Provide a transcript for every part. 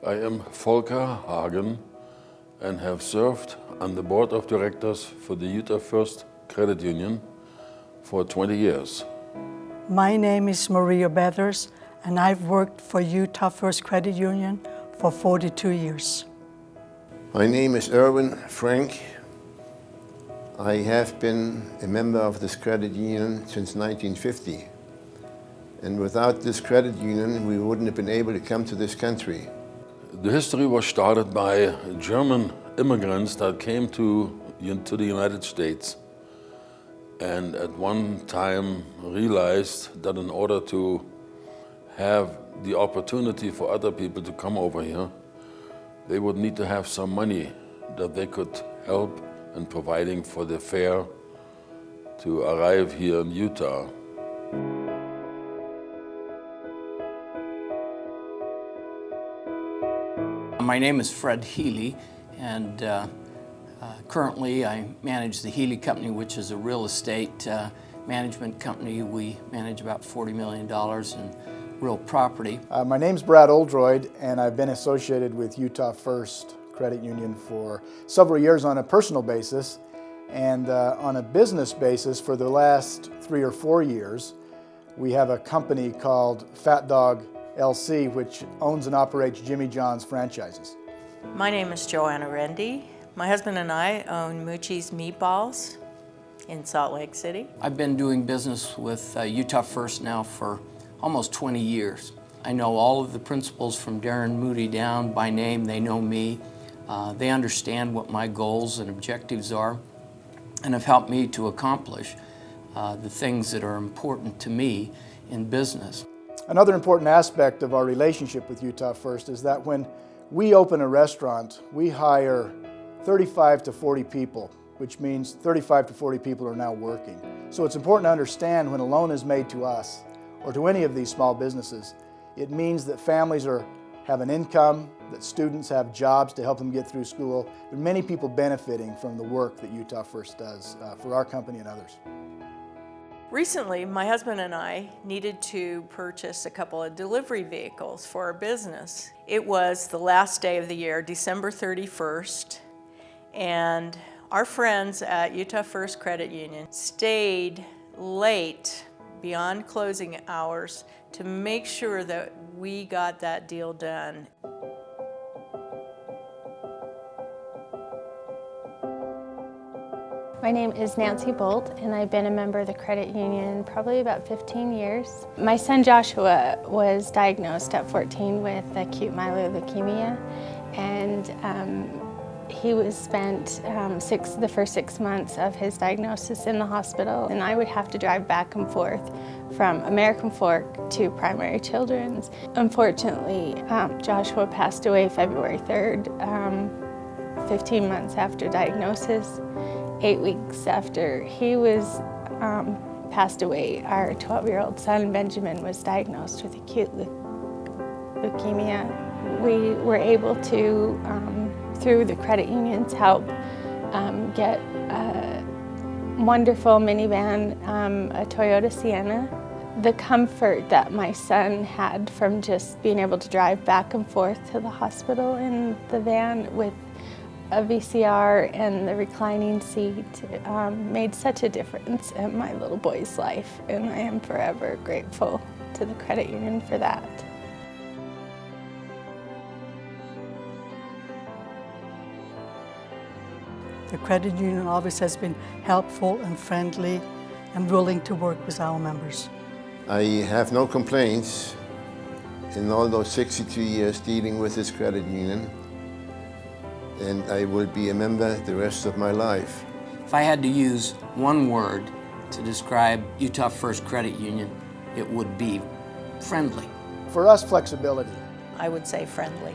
I am Volker Hagen and have served on the board of directors for the Utah First Credit Union for 20 years. My name is Maria Bethers, and I've worked for Utah First Credit Union for 42 years. My name is Erwin Frank. I have been a member of this credit union since 1950. And without this credit union, we wouldn't have been able to come to this country. The history was started by German immigrants that came to the United States and at one time realized that in order to have the opportunity for other people to come over here, they would need to have some money that they could help in providing for the fare to arrive here in Utah. My name is Fred Healy, and currently I manage the Healy Company, which is a real estate management company. We manage about $40 million in real property. My name's Brad Oldroyd, and I've been associated with Utah First Credit Union for several years on a personal basis, and on a business basis for the last 3 or 4 years. We have a company called Fat Dog LC, which owns and operates Jimmy John's franchises. My name is Joanna Rendy. My husband and I own Moochie's Meatballs in Salt Lake City. I've been doing business with Utah First now for almost 20 years. I know all of the principals from Darren Moody down by name. They know me. They understand what my goals and objectives are and have helped me to accomplish the things that are important to me in business. Another important aspect of our relationship with Utah First is that when we open a restaurant, we hire 35 to 40 people, which means 35 to 40 people are now working. So it's important to understand when a loan is made to us or to any of these small businesses, it means that families have an income, that students have jobs to help them get through school. There are many people benefiting from the work that Utah First does for our company and others. Recently, my husband and I needed to purchase a couple of delivery vehicles for our business. It was the last day of the year, December 31st, and our friends at Utah First Credit Union stayed late beyond closing hours to make sure that we got that deal done. My name is Nancy Bolt, and I've been a member of the credit union probably about 15 years. My son Joshua was diagnosed at 14 with acute myeloid leukemia, and he was spent the first 6 months of his diagnosis in the hospital, and I would have to drive back and forth from American Fork to Primary Children's. Unfortunately, Joshua passed away February 3rd, 15 months after diagnosis. 8 weeks after he was passed away, our 12-year-old son Benjamin was diagnosed with acute leukemia. We were able to, through the credit union's help, get a wonderful minivan, a Toyota Sienna. The comfort that my son had from just being able to drive back and forth to the hospital in the van with a VCR and the reclining seat made such a difference in my little boy's life, and I am forever grateful to the credit union for that. The credit union always has been helpful and friendly and willing to work with our members. I have no complaints in all those 62 years dealing with this credit union, and I will be a member the rest of my life. If I had to use one word to describe Utah First Credit Union, it would be friendly. For us, flexibility. I would say friendly.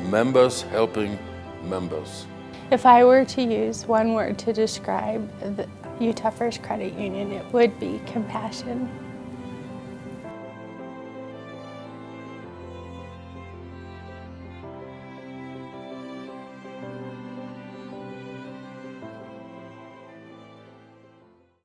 Members helping members. If I were to use one word to describe the Utah First Credit Union, it would be compassion.